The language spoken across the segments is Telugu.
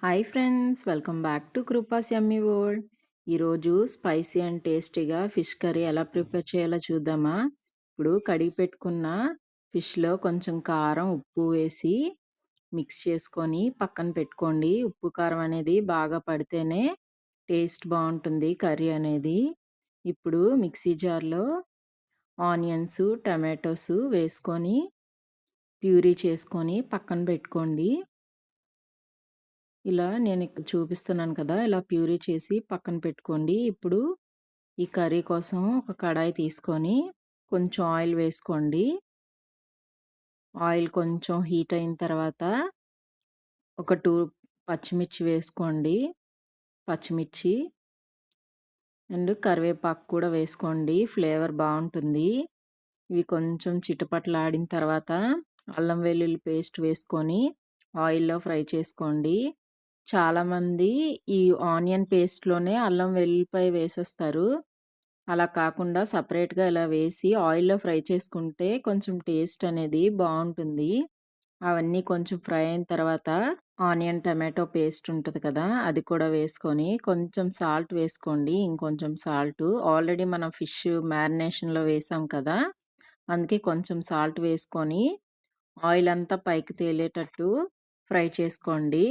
Hi friends, welcome back to Kripa's yummy world. ఈరోజు స్పైసీ అండ్ టేస్టీగా ఫిష్ కర్రీ ఎలా ప్రిపేర్ చేయాలో చూద్దామా. ఇప్పుడు కడిగి పెట్టుకున్న ఫిష్లో కొంచెం కారం ఉప్పు వేసి మిక్స్ చేసుకొని పక్కన పెట్టుకోండి. ఉప్పు కారం అనేది బాగా పడితేనే టేస్ట్ బాగుంటుంది కర్రీ అనేది. ఇప్పుడు మిక్సీ జార్లో ఆనియన్స్ టమాటోస్ వేసుకొని ప్యూరీ చేసుకొని పక్కన పెట్టుకోండి. ఇలా నేను ఇక్కడ చూపిస్తున్నాను కదా, ఇలా ప్యూరీ చేసి పక్కన పెట్టుకోండి. ఇప్పుడు ఈ కర్రీ కోసం ఒక కడాయి తీసుకొని కొంచెం ఆయిల్ వేసుకోండి. ఆయిల్ కొంచెం హీట్ అయిన తర్వాత ఒక 2 పచ్చిమిర్చి వేసుకోండి. పచ్చిమిర్చి అండ్ కరివేపాకు కూడా వేసుకోండి, ఫ్లేవర్ బాగుంటుంది. ఇవి కొంచెం చిటపటలాడిన తర్వాత అల్లం వెల్లుల్లి పేస్ట్ వేసుకొని ఆయిల్లో ఫ్రై చేసుకోండి. చాలామంది ఈ ఆనియన్ పేస్ట్లోనే అల్లం వెల్లుల్లిపాయ వేసేస్తారు. అలా కాకుండా సపరేట్గా ఇలా వేసి ఆయిల్లో ఫ్రై చేసుకుంటే కొంచెం టేస్ట్ అనేది బాగుంటుంది. అవన్నీ కొంచెం ఫ్రై అయిన తర్వాత ఆనియన్ టమాటో పేస్ట్ ఉంటుంది కదా, అది కూడా వేసుకొని కొంచెం సాల్ట్ వేసుకోండి. ఇంకొంచెం సాల్ట్, ఆల్రెడీ మనం ఫిష్ మ్యారినేషన్లో వేసాం కదా, అందుకే కొంచెం సాల్ట్ వేసుకొని ఆయిల్ అంతా పైకి తేలేటట్టు ఫ్రై చేసుకోండి.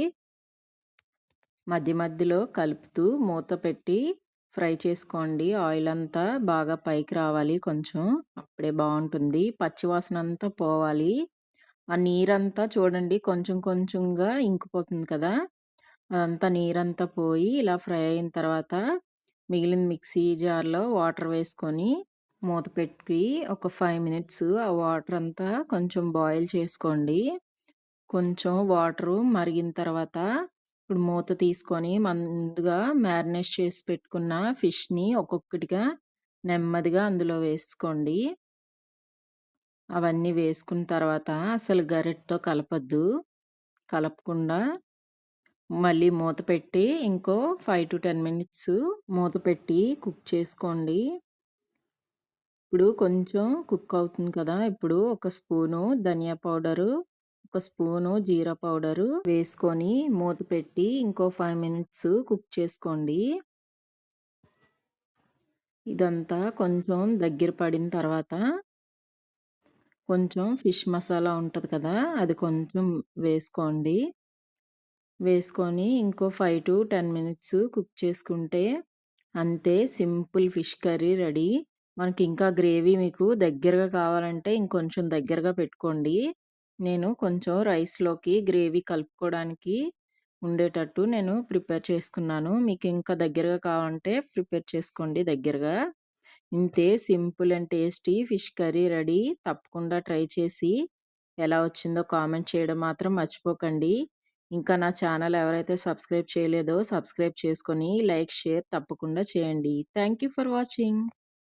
మధ్య మధ్యలో కలుపుతూ మూత పెట్టి ఫ్రై చేసుకోండి. ఆయిల్ అంతా బాగా పైకి రావాలి కొంచెం, అప్పుడే బాగుంటుంది. పచ్చివాసన అంతా పోవాలి. ఆ నీరంతా చూడండి కొంచెం కొంచెంగా ఇంకిపోతుంది కదా, అదంతా నీరంతా పోయి ఇలా ఫ్రై అయిన తర్వాత మిగిలిన మిక్సీ జార్లో వాటర్ వేసుకొని మూత పెట్టి ఒక 5 మినిట్స్ ఆ వాటర్ అంతా కొంచెం బాయిల్ చేసుకోండి. కొంచెం వాటరు మరిగిన తర్వాత ఇప్పుడు మూత తీసుకొని ముందుగా మ్యారినేట్ చేసి పెట్టుకున్న ఫిష్ని ఒక్కొక్కటిగా నెమ్మదిగా అందులో వేసుకోండి. అవన్నీ వేసుకున్న తర్వాత అసలు గరిటెతో కలపొద్దు. కలపకుండా మళ్ళీ మూత పెట్టి ఇంకో 5 to 10 మినిట్స్ మూత పెట్టి కుక్ చేసుకోండి. ఇప్పుడు కొంచెం కుక్ అవుతుంది కదా, ఇప్పుడు ఒక స్పూను ధనియా పౌడరు, ఒక స్పూను జీరా పౌడరు వేసుకొని మూత పెట్టి ఇంకో 5 మినిట్స్ కుక్ చేసుకోండి. ఇదంతా కొంచెం దగ్గర పడిన తర్వాత కొంచెం ఫిష్ మసాలా ఉంటుంది కదా, అది కొంచెం వేసుకోండి. వేసుకొని ఇంకో 5 to 10 మినిట్స్ కుక్ చేసుకుంటే అంతే, సింపుల్ ఫిష్ కర్రీ రెడీ. మనకి ఇంకా గ్రేవీ మీకు దగ్గరగా కావాలంటే ఇంకొంచెం దగ్గరగా పెట్టుకోండి. నేను కొంచెం రైస్లోకి గ్రేవీ కలుపుకోవడానికి ఉండేటట్టు నేను ప్రిపేర్ చేసుకున్నాను. మీకు ఇంకా దగ్గరగా కావాలంటే ప్రిపేర్ చేసుకోండి దగ్గరగా. ఇంతే, simple and tasty fish curry ready. తప్పకుండా ట్రై చేసి ఎలా వచ్చిందో కామెంట్ చేయడం మాత్రం మర్చిపోకండి. ఇంకా నా ఛానల్ ఎవరైతే సబ్స్క్రైబ్ చేయలేదో సబ్స్క్రైబ్ చేసుకొని లైక్ షేర్ తప్పకుండా చేయండి. Thank you for watching.